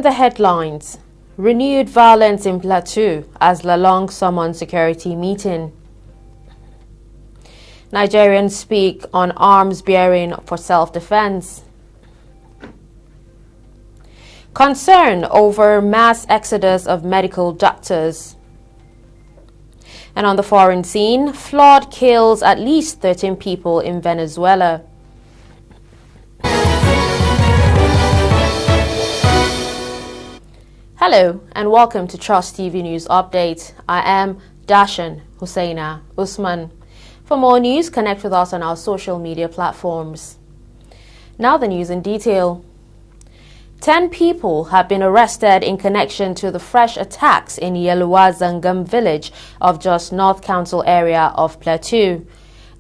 In the headlines, renewed violence in Plateau as Lalong summons security meeting. Nigerians speak on arms bearing for self-defense. Concern over mass exodus of medical doctors. And on the foreign scene, flood kills at least 13 people in Venezuela. Hello and welcome to Trust TV News Update. I am Dashan Hussaina Usman. For more news, connect with us on our social media platforms. Now the news in detail. 10 people have been arrested in connection to the fresh attacks in Yeluwa Zangam village of Jos North Council area of Plateau.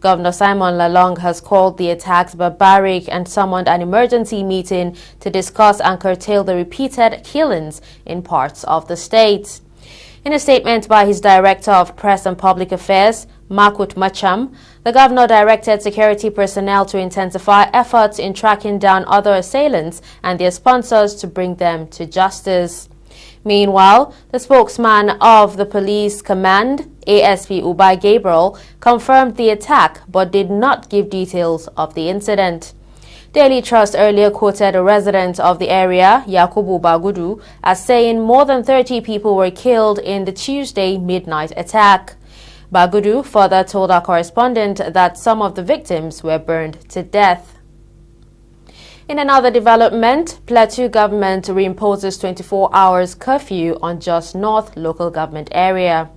Governor Simon Lalong has called the attacks barbaric and summoned an emergency meeting to discuss and curtail the repeated killings in parts of the state. In a statement by his Director of Press and Public Affairs, Makut Macham, the governor directed security personnel to intensify efforts in tracking down other assailants and their sponsors to bring them to justice. Meanwhile, the spokesman of the police command, ASP Ubay Gabriel, confirmed the attack but did not give details of the incident. Daily Trust earlier quoted a resident of the area, Yakubu Bagudu, as saying more than 30 people were killed in the Tuesday midnight attack. Bagudu further told our correspondent that some of the victims were burned to death. In another development, Plateau government reimposes 24 hours curfew on Jos North local government area.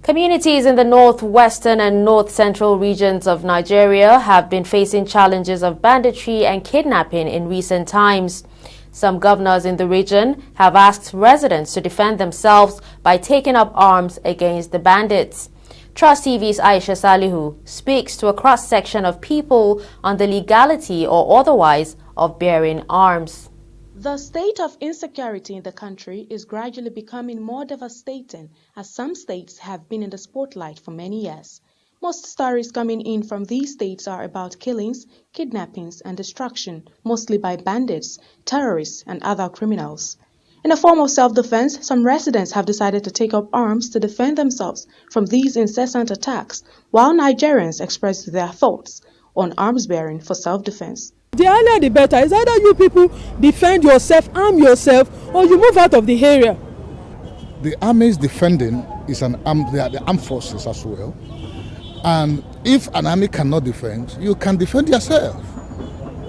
Communities in the northwestern and north-central regions of Nigeria have been facing challenges of banditry and kidnapping in recent times. Some governors in the region have asked residents to defend themselves by taking up arms against the bandits. Trust TV's Aisha Salihu speaks to a cross-section of people on the legality or otherwise of bearing arms. The state of insecurity in the country is gradually becoming more devastating as some states have been in the spotlight for many years. Most stories coming in from these states are about killings, kidnappings, and destruction, mostly by bandits, terrorists, and other criminals. In a form of self-defense, some residents have decided to take up arms to defend themselves from these incessant attacks, while Nigerians express their thoughts on arms bearing for self-defense. The earlier the better. It's either you people defend yourself, arm yourself, or you move out of the area. The army is defending is the armed forces as well. And if an army cannot defend, you can defend yourself.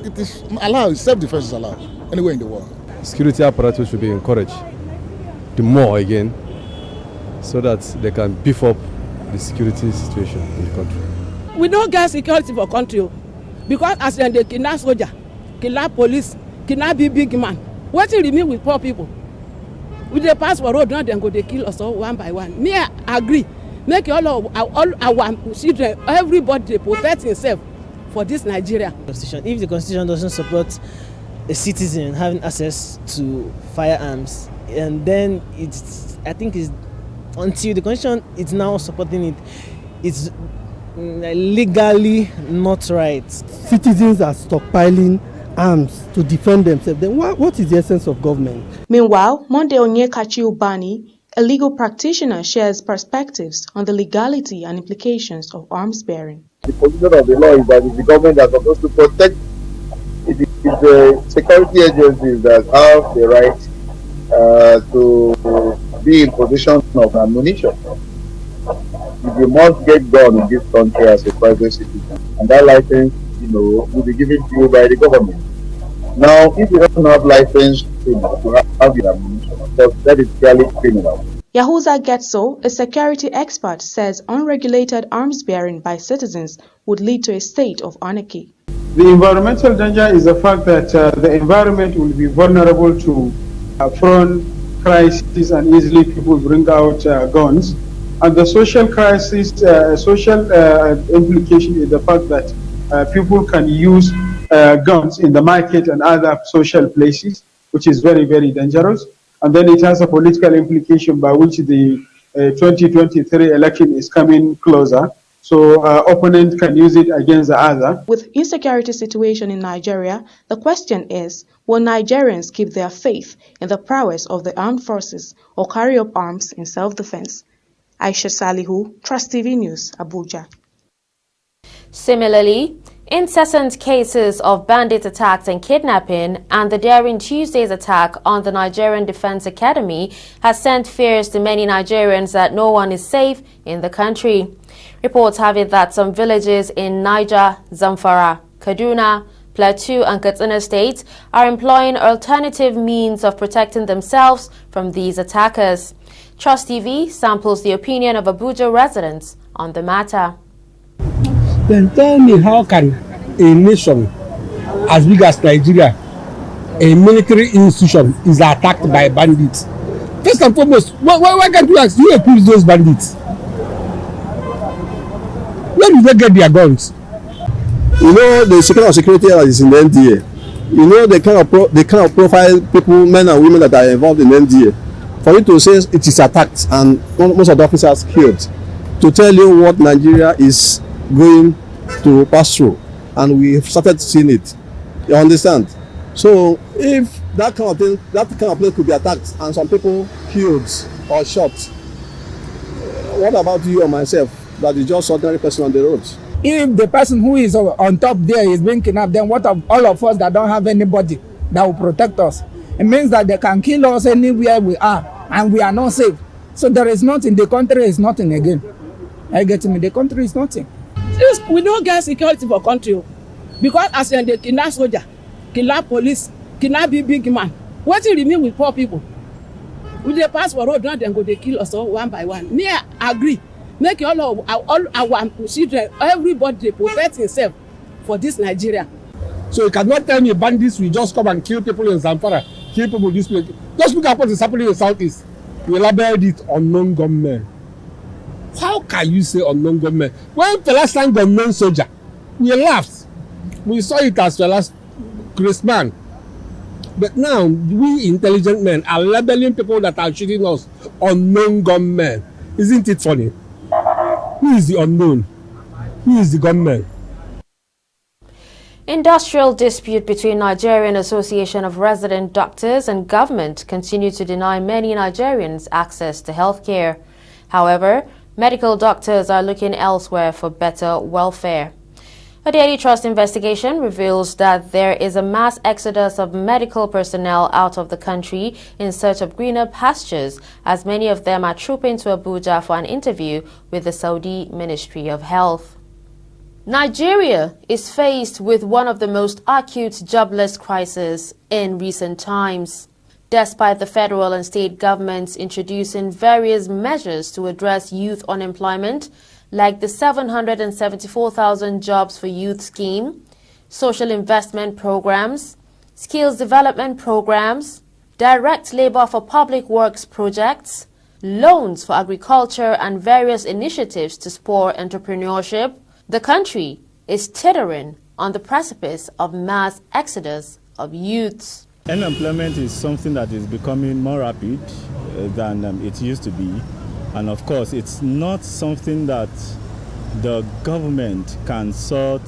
It is allowed, self-defense is allowed anywhere in the world. Security apparatus should be encouraged the more again so that they can beef up the security situation in the country. We don't get security for country because as they kidnap soldier, kidnap police, kidnap big man. What will remain with poor people? With the pass for road, now they go they kill us all one by one. Me, I agree. Make all our children, everybody protect himself for this Nigeria. If the constitution doesn't support a citizen having access to firearms, and then I think it's until the constitution is now supporting it, it's legally not right. Citizens are stockpiling arms to defend themselves. Then what is the essence of government? Meanwhile, Monday Onyekachi Ubani, a legal practitioner, shares perspectives on the legality and implications of arms bearing. The position of the law is that it's the government that's supposed to protect. It is the security agencies that have the right to be in possession of ammunition. You must get gun in this country as a private citizen, and that license, will be given to you by the government. Now, if you don't have license to have the ammunition, that is clearly criminal. Yahuza Getso, a security expert, says unregulated arms bearing by citizens would lead to a state of anarchy. The environmental danger is the fact that the environment will be vulnerable to prone crises and easily people bring out guns. And the social crisis, social implication is the fact that people can use guns in the market and other social places, which is very, very dangerous. And then it has a political implication by which the 2023 election is coming closer. so opponent can use it against the other. With insecurity situation in Nigeria, the question is, will Nigerians keep their faith in the prowess of the armed forces or carry up arms in self-defense? Aisha Salihu, Trust TV News, Abuja. Similarly, incessant cases of bandit attacks and kidnapping and the daring Tuesday's attack on the Nigerian Defence Academy has sent fears to many Nigerians that no one is safe in the country. Reports have it that some villages in Niger, Zamfara, Kaduna, Plateau and Katsina states are employing alternative means of protecting themselves from these attackers. Trust TV samples the opinion of Abuja residents on the matter. Then tell me, how can a nation as big as Nigeria, a military institution, is attacked by bandits? First and foremost, why can't you ask who equips those bandits? Where do they get their guns? You know, the security is in the NDA. You know, the kind of profile people, men and women that are involved in NDA. For you to say it is attacked and most of the officers killed, to tell you what Nigeria is going to pass through, and we've started seeing it. You understand? So if that kind of thing, that kind of place could be attacked and some people killed or shot, what about you or myself that is just ordinary person on the road? If the person who is on top there is being kidnapped, then what of all of us that don't have anybody that will protect us? It means that they can kill us anywhere we are and we are not safe. So there is nothing. The country is nothing again. I get me. The country is nothing. We don't get security for country because as they kidnap soldier, kidnap police, kidnap big man. What do you mean with poor people? With the pass for road, then go they kill us all one by one. Me, I agree. Make all our children, everybody protect himself for this Nigeria. So you cannot tell me bandits will just come and kill people in Zamfara, kill people this place. Just look at what is happening in the southeast. We labeled it unknown gunmen. How can you say unknown gunmen? When the last time gunmen soldier, we laughed. We saw it as well as Christmas. But now we intelligent men are labeling people that are shooting us unknown gunmen. Isn't it funny? Who is the unknown? Who is the gunman? Industrial dispute between Nigerian Association of Resident Doctors and government continue to deny many Nigerians access to healthcare. However, medical doctors are looking elsewhere for better welfare. A Daily Trust investigation reveals that there is a mass exodus of medical personnel out of the country in search of greener pastures, as many of them are trooping to Abuja for an interview with the Saudi Ministry of Health. Nigeria is faced with one of the most acute jobless crises in recent times. Despite the federal and state governments introducing various measures to address youth unemployment, like the 774,000 jobs for youth scheme, social investment programs, skills development programs, direct labor for public works projects, loans for agriculture and various initiatives to spur entrepreneurship, the country is teetering on the precipice of mass exodus of youths. Unemployment is something that is becoming more rapid than it used to be. And of course, it's not something that the government can solve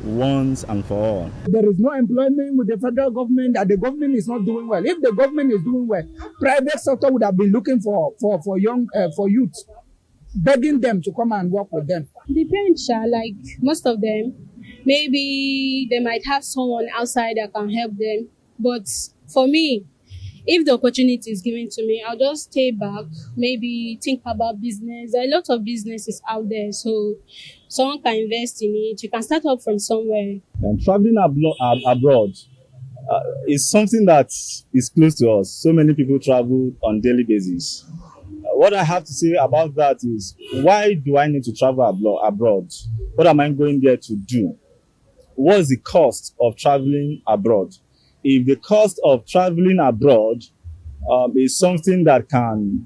once and for all. There is no employment with the federal government, and the government is not doing well. If the government is doing well, private sector would have been looking for youth, begging them to come and work with them. Depends, like most of them, maybe they might have someone outside that can help them. But for me, if the opportunity is given to me, I'll just stay back, maybe think about business. There are a lot of businesses out there, so someone can invest in it. You can start up from somewhere. And traveling abroad is something that is close to us. So many people travel on a daily basis. What I have to say about that is, why do I need to travel abroad? What am I going there to do? What's the cost of traveling abroad? If the cost of traveling abroad is something that can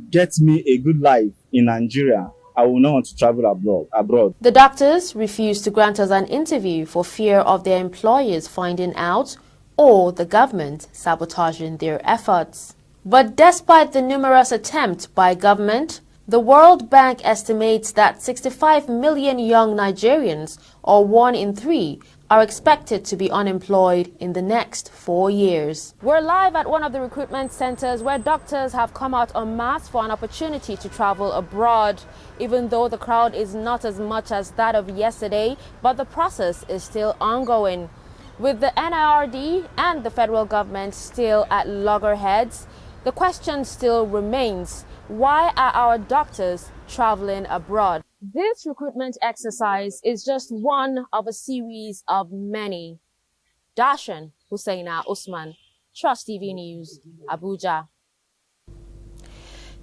get me a good life in Nigeria, I will not want to travel abroad. The doctors refuse to grant us an interview for fear of their employers finding out or the government sabotaging their efforts. But despite the numerous attempts by government, The World Bank estimates that 65 million young Nigerians, or 1 in 3, are expected to be unemployed in the next 4 years. We're live at one of the recruitment centers where doctors have come out en masse for an opportunity to travel abroad. Even though the crowd is not as much as that of yesterday, but the process is still ongoing. With the NIRD and the federal government still at loggerheads, the question still remains: why are our doctors traveling abroad? This recruitment exercise is just one of a series of many. Dashan Hussaina Usman, Trust TV News, Abuja.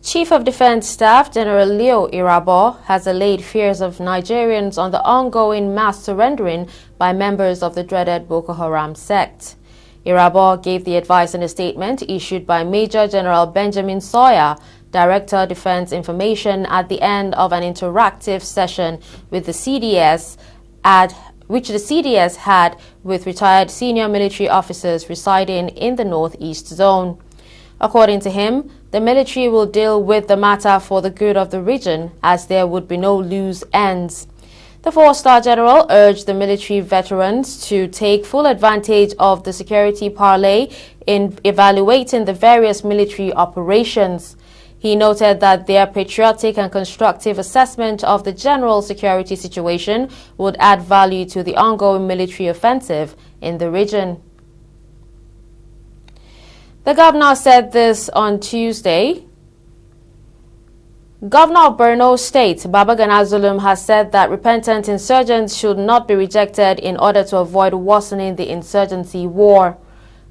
Chief of Defense Staff General Leo Irabo has allayed fears of Nigerians on the ongoing mass surrendering by members of the dreaded Boko Haram sect. Irabo gave the advice in a statement issued by Major General Benjamin Sawyer, Director Defense Information, at the end of an interactive session with the CDS, which the CDS had with retired senior military officers residing in the Northeast Zone. According to him, the military will deal with the matter for the good of the region, as there would be no loose ends. The four-star general urged the military veterans to take full advantage of the security parlay in evaluating the various military operations. He noted that their patriotic and constructive assessment of the general security situation would add value to the ongoing military offensive in the region. The governor said this on Tuesday. Governor of Borno State, Babagana Zulum, has said that repentant insurgents should not be rejected in order to avoid worsening the insurgency war.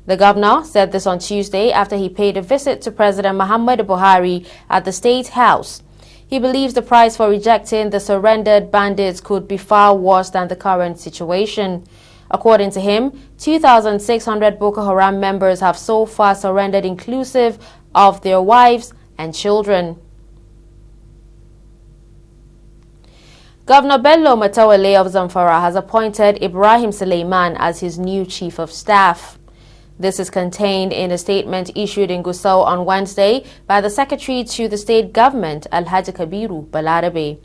The governor said this on Tuesday after he paid a visit to President Muhammadu Buhari at the State House. He believes the price for rejecting the surrendered bandits could be far worse than the current situation. According to him, 2,600 Boko Haram members have so far surrendered, inclusive of their wives and children. Governor Bello Matawalle of Zamfara has appointed Ibrahim Suleiman as his new chief of staff. This is contained in a statement issued in Gusau on Wednesday by the Secretary to the State Government, Alhaji Kabiru Balarabe.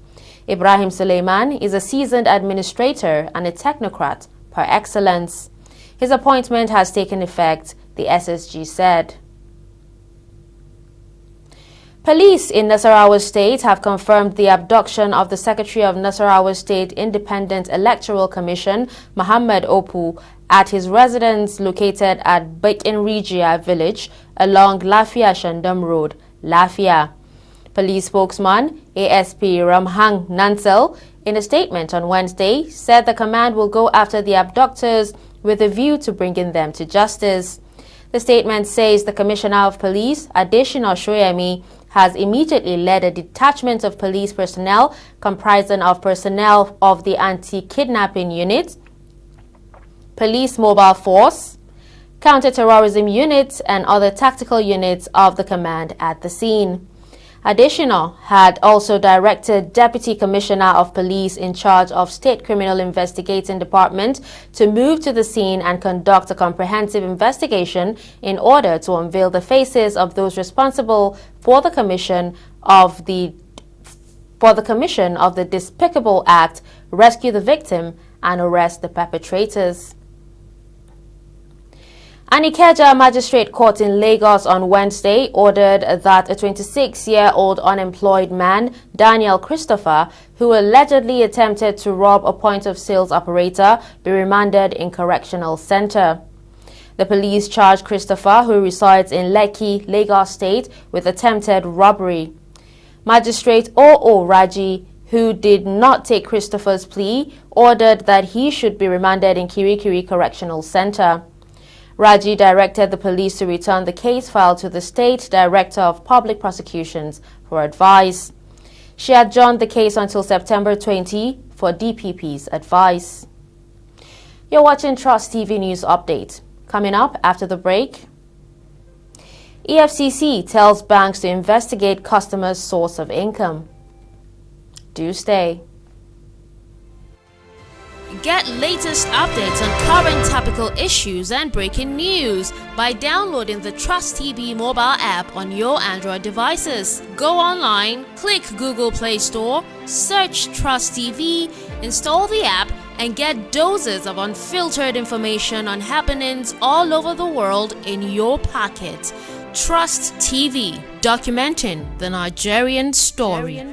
Ibrahim Suleiman is a seasoned administrator and a technocrat par excellence. His appointment has taken effect, the SSG said. Police in Nasarawa State have confirmed the abduction of the Secretary of Nasarawa State Independent Electoral Commission, Muhammad Opu, at his residence located at Bekenrigia village along Lafia Shandam Road, Lafia. Police spokesman ASP Ramhang Nansel, in a statement on Wednesday, said the command will go after the abductors with a view to bringing them to justice. The statement says the Commissioner of Police, Adesina Shoyemi, has immediately led a detachment of police personnel comprising of personnel of the anti-kidnapping unit, police mobile force, counter-terrorism units, and other tactical units of the command at the scene. Adesina had also directed Deputy Commissioner of Police in charge of State Criminal Investigating Department to move to the scene and conduct a comprehensive investigation in order to unveil the faces of those responsible for the commission of the despicable act, rescue the victim, and arrest the perpetrators. An Ikeja Magistrate Court in Lagos on Wednesday ordered that a 26-year-old unemployed man, Daniel Christopher, who allegedly attempted to rob a point-of-sales operator, be remanded in correctional center. The police charged Christopher, who resides in Lekki, Lagos State, with attempted robbery. Magistrate O.O. Raji, who did not take Christopher's plea, ordered that he should be remanded in Kirikiri Correctional Center. Raji directed the police to return the case file to the State Director of Public Prosecutions for advice. She adjourned the case until September 20 for DPP's advice. You're watching Trust TV News Update. Coming up after the break, EFCC tells banks to investigate customers' source of income. Do stay. Get latest updates on current topical issues and breaking news by downloading the Trust TV mobile app on your Android devices. Go online, click Google Play Store, search Trust TV, install the app, and get doses of unfiltered information on happenings all over the world in your pocket. Trust TV, documenting the Nigerian story.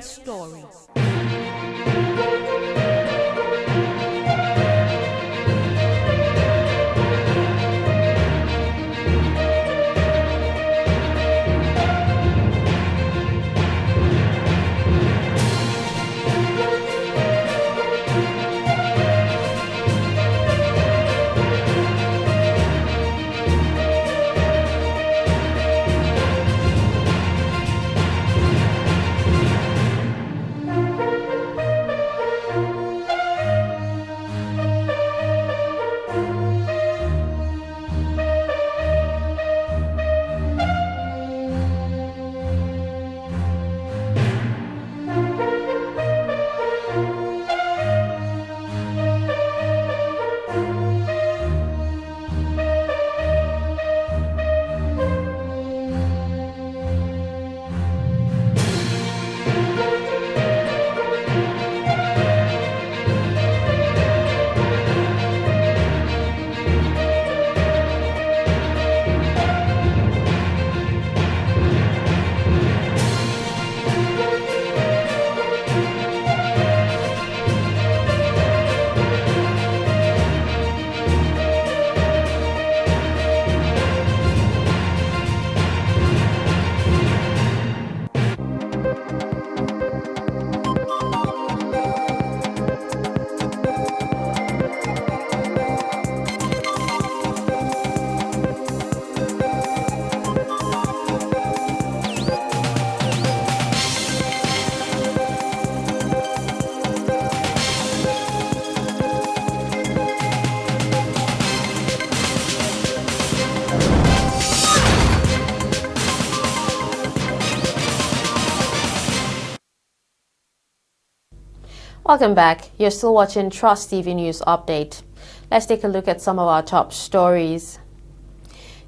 Welcome back. You're still watching Trust TV News Update. Let's take a look at some of our top stories.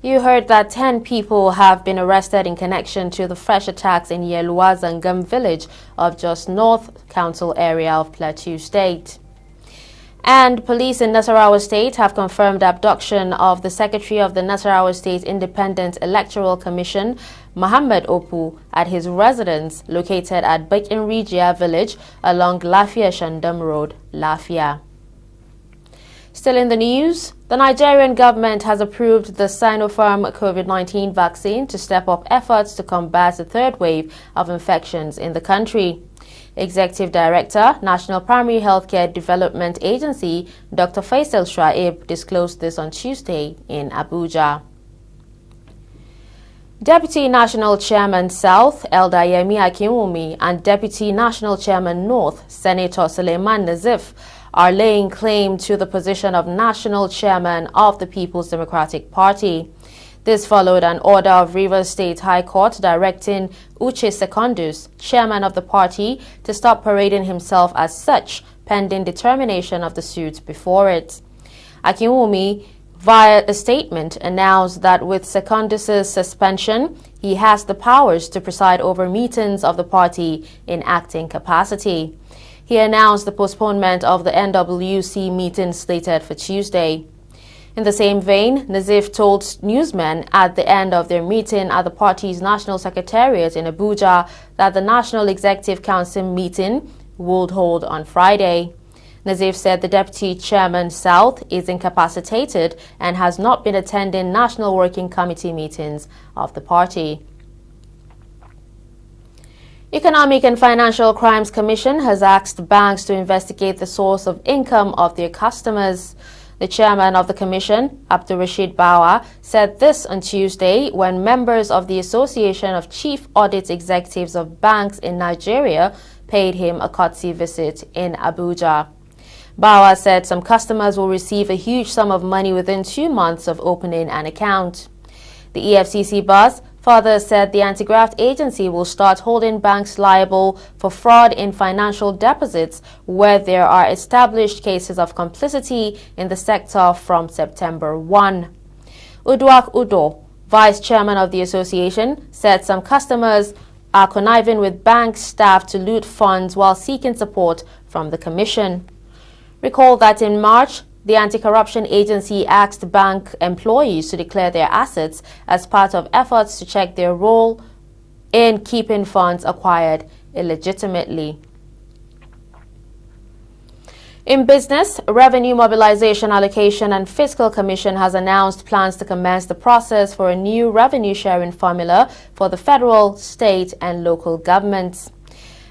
You heard that 10 people have been arrested in connection to the fresh attacks in Yeluazangam village of Jos North Council area of Plateau State. And police in Nasarawa State have confirmed the abduction of the Secretary of the Nasarawa State Independent Electoral Commission, Muhammad Opu, at his residence located at Bakinrigia village along Lafia Shandam Road, Lafia. Still in the news, the Nigerian government has approved the Sinopharm COVID-19 vaccine to step up efforts to combat the third wave of infections in the country. Executive Director, National Primary Healthcare Development Agency, Dr. Faisal Shaib, disclosed this on Tuesday in Abuja. Deputy National Chairman South, Eldayemi Akinwumi, and Deputy National Chairman North, Senator Suleiman Nazif, are laying claim to the position of National Chairman of the People's Democratic Party. This followed an order of Rivers State High Court directing Uche Secondus, chairman of the party, to stop parading himself as such, pending determination of the suit before it. Akinwumi, via a statement, announced that with Secondus' suspension, he has the powers to preside over meetings of the party in acting capacity. He announced the postponement of the NWC meeting slated for Tuesday. In the same vein, Nazif told newsmen at the end of their meeting at the party's National Secretariat in Abuja that the National Executive Council meeting would hold on Friday. Nazif said the Deputy Chairman South is incapacitated and has not been attending National Working Committee meetings of the party. Economic and Financial Crimes Commission has asked banks to investigate the source of income of their customers. The chairman of the commission, Abdurrashid Bawa, said this on Tuesday when members of the Association of Chief Audit Executives of Banks in Nigeria paid him a courtesy visit in Abuja. Bawa said some customers will receive a huge sum of money within 2 months of opening an account. The EFCC boss Further said the anti-graft agency will start holding banks liable for fraud in financial deposits where there are established cases of complicity in the sector from September 1. Uduak Udo, vice chairman of the association, said some customers are conniving with bank staff to loot funds while seeking support from the commission. Recall that in March, the anti-corruption agency asked bank employees to declare their assets as part of efforts to check their role in keeping funds acquired illegitimately. In business, Revenue Mobilisation Allocation and Fiscal Commission has announced plans to commence the process for a new revenue sharing formula for the federal, state and local governments.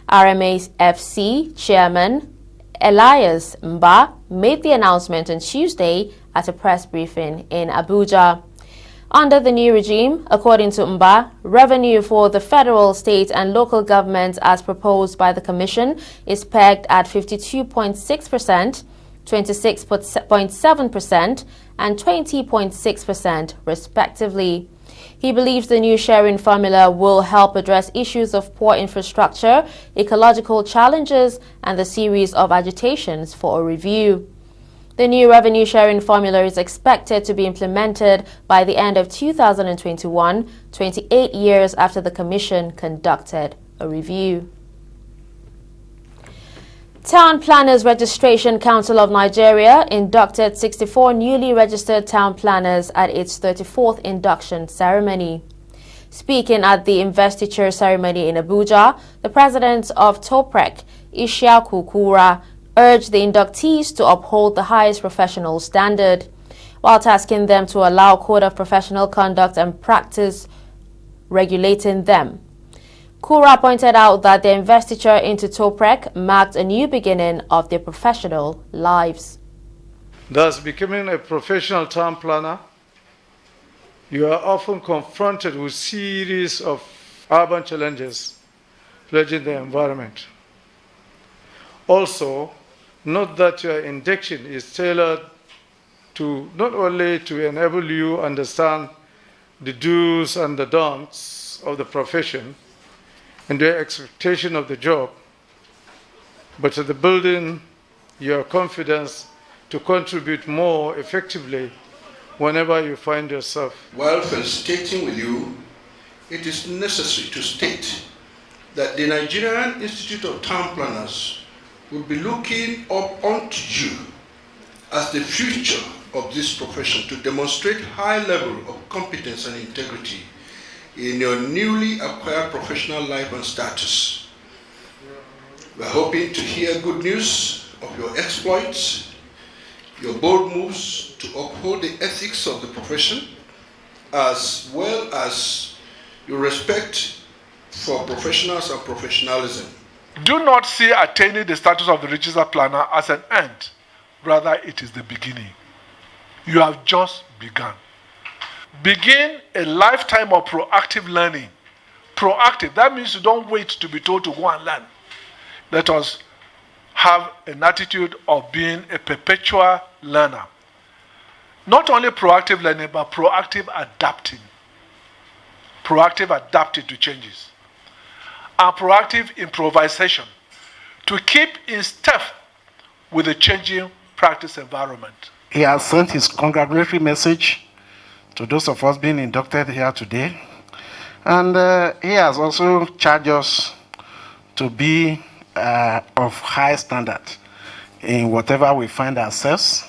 RMAFC Chairman Elias Mba made the announcement on Tuesday at a press briefing in Abuja. Under the new regime, according to Mba, revenue for the federal, state and local governments as proposed by the Commission is pegged at 52.6%, 26.7% and 20.6% respectively. He believes the new sharing formula will help address issues of poor infrastructure, ecological challenges, and the series of agitations for a review. The new revenue sharing formula is expected to be implemented by the end of 2021, 28 years after the Commission conducted a review. Town Planners Registration Council of Nigeria inducted 64 newly registered town planners at its 34th induction ceremony. Speaking at the investiture ceremony in Abuja, the president of TOPREC, Ishaku Kura, urged the inductees to uphold the highest professional standard, while tasking them to allow Code of Professional Conduct and Practice regulating them. Kura pointed out that the investiture into TOPREC marked a new beginning of their professional lives. Thus, becoming a professional town planner, you are often confronted with a series of urban challenges plaguing the environment. Also, note that your induction is tailored to not only to enable you to understand the do's and the don'ts of the profession and their expectation of the job, but to the building your confidence to contribute more effectively whenever you find yourself. While felicitating with you, it is necessary to state that the Nigerian Institute of Town Planners will be looking up onto you as the future of this profession to demonstrate high level of competence and integrity in your newly acquired professional life and status. We are hoping to hear good news of your exploits, your bold moves to uphold the ethics of the profession, as well as your respect for professionals and professionalism. Do not see attaining the status of the registered planner as an end. Rather, it is the beginning. You have just begun. Begin a lifetime of proactive learning. Proactive, that means you don't wait to be told to go and learn. Let us have an attitude of being a perpetual learner. Not only proactive learning, but proactive adapting. Proactive adapting to changes. And proactive improvisation to keep in step with the changing practice environment. He has sent his congratulatory message to those of us being inducted here today. And he has also charged us to be of high standard in whatever we find ourselves,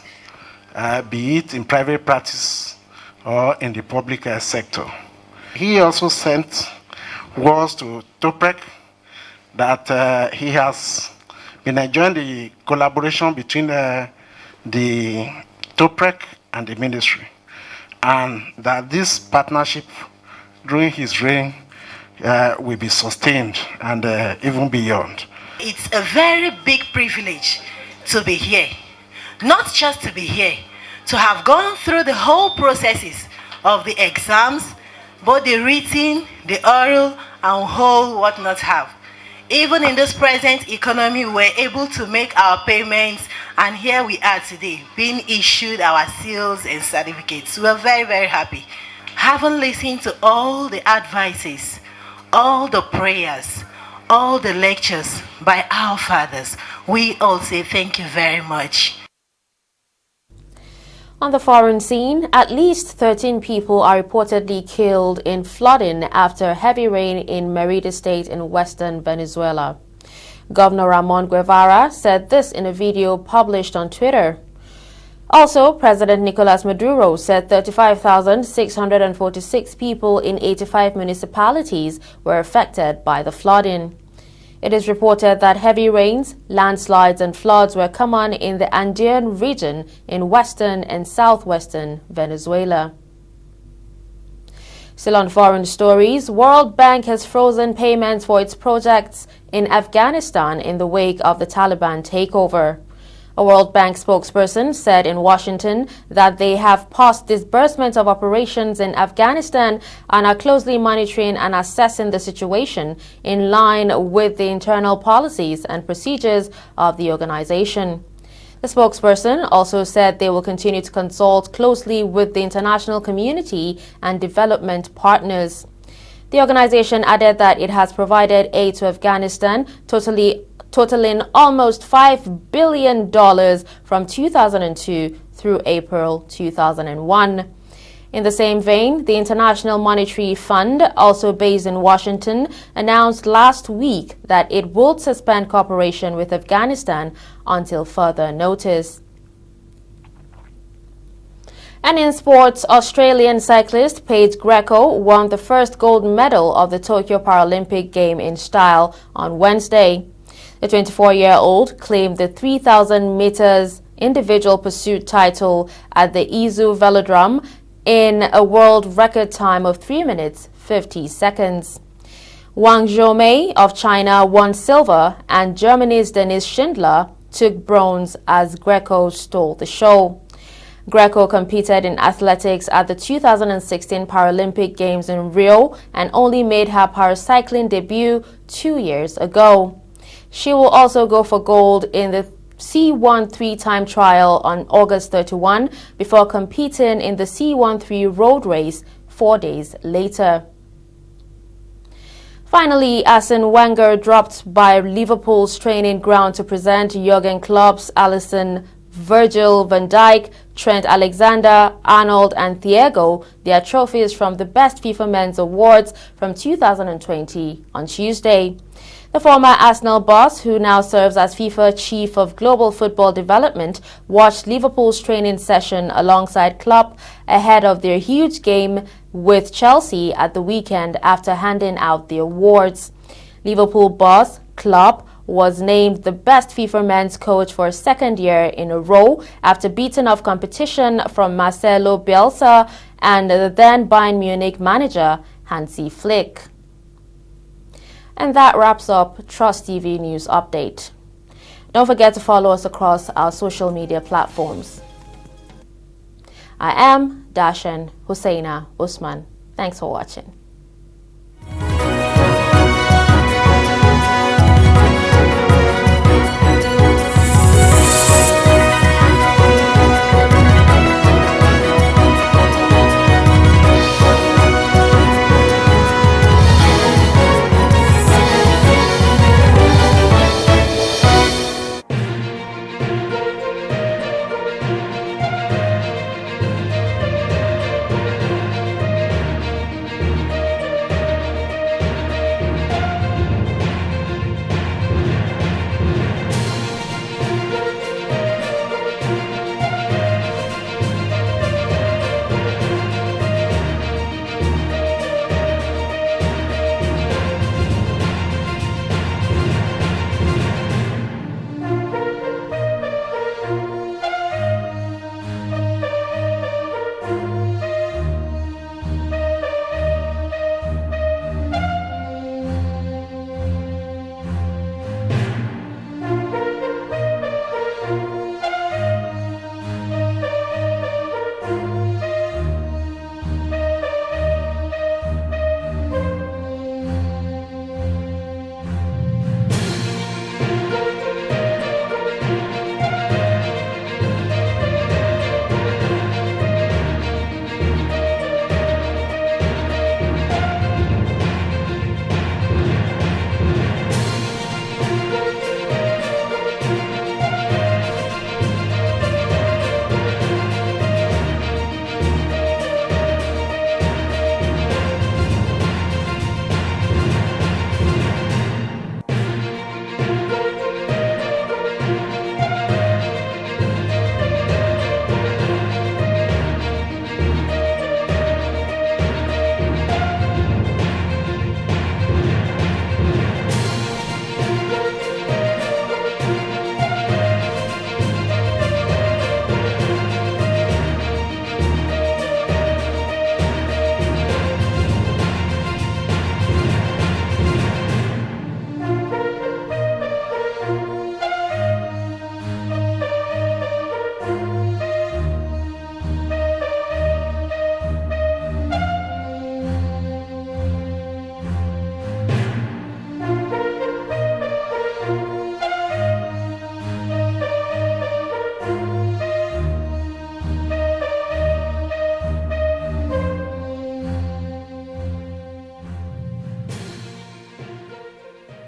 be it in private practice or in the public sector. He also sent words to TOPREC that he has been enjoying the collaboration between the TOPREC and the ministry, and that this partnership during his reign will be sustained and even beyond. It's a very big privilege to be here. Not just to be here, to have gone through the whole processes of the exams, both the written, the oral, and whole what not have. Even in this present economy, we're able to make our payments, and here we are today, being issued our seals and certificates. We're very, very happy. Having listened to all the advices, all the prayers, all the lectures by our fathers, we all say thank you very much. On the foreign scene, at least 13 people are reportedly killed in flooding after heavy rain in Merida State in western Venezuela. Governor Ramon Guevara said this in a video published on Twitter. Also, President Nicolas Maduro said 35,646 people in 85 municipalities were affected by the flooding. It is reported that heavy rains, landslides and floods were common in the Andean region in western and southwestern Venezuela. Still on foreign stories, World Bank has frozen payments for its projects in Afghanistan in the wake of the Taliban takeover. A World Bank spokesperson said in Washington that they have paused disbursement of operations in Afghanistan and are closely monitoring and assessing the situation in line with the internal policies and procedures of the organization. The spokesperson also said they will continue to consult closely with the international community and development partners. The organization added that it has provided aid to Afghanistan totaling almost $5 billion from 2002 through April 2001. In the same vein, the International Monetary Fund, also based in Washington, announced last week that it would suspend cooperation with Afghanistan until further notice. And in sports, Australian cyclist Paige Greco won the first gold medal of the Tokyo Paralympic game in style on Wednesday. The 24-year-old claimed the 3,000 meters individual pursuit title at the Izu Velodrome in a world record time of 3 minutes 50 seconds. Wang Zhomei of China won silver, and Germany's Dennis Schindler took bronze as Greco stole the show. Greco competed in athletics at the 2016 Paralympic Games in Rio and only made her paracycling debut 2 years ago. She will also go for gold in the C13 time trial on August 31 before competing in the C13 road race 4 days later. Finally, Arsene Wenger dropped by Liverpool's training ground to present Jurgen Klopp's Alisson, Virgil van Dijk, Trent Alexander-Arnold and Thiago their trophies from the Best FIFA Men's Awards from 2020 on Tuesday. The former Arsenal boss, who now serves as FIFA Chief of Global Football Development, watched Liverpool's training session alongside Klopp ahead of their huge game with Chelsea at the weekend after handing out the awards. Liverpool boss Klopp was named the best FIFA men's coach for a second year in a row after beating off competition from Marcelo Bielsa and the then Bayern Munich manager Hansi Flick. And that wraps up Trust TV News Update. Don't forget to follow us across our social media platforms. I am Dashan Husseina Usman. Thanks for watching.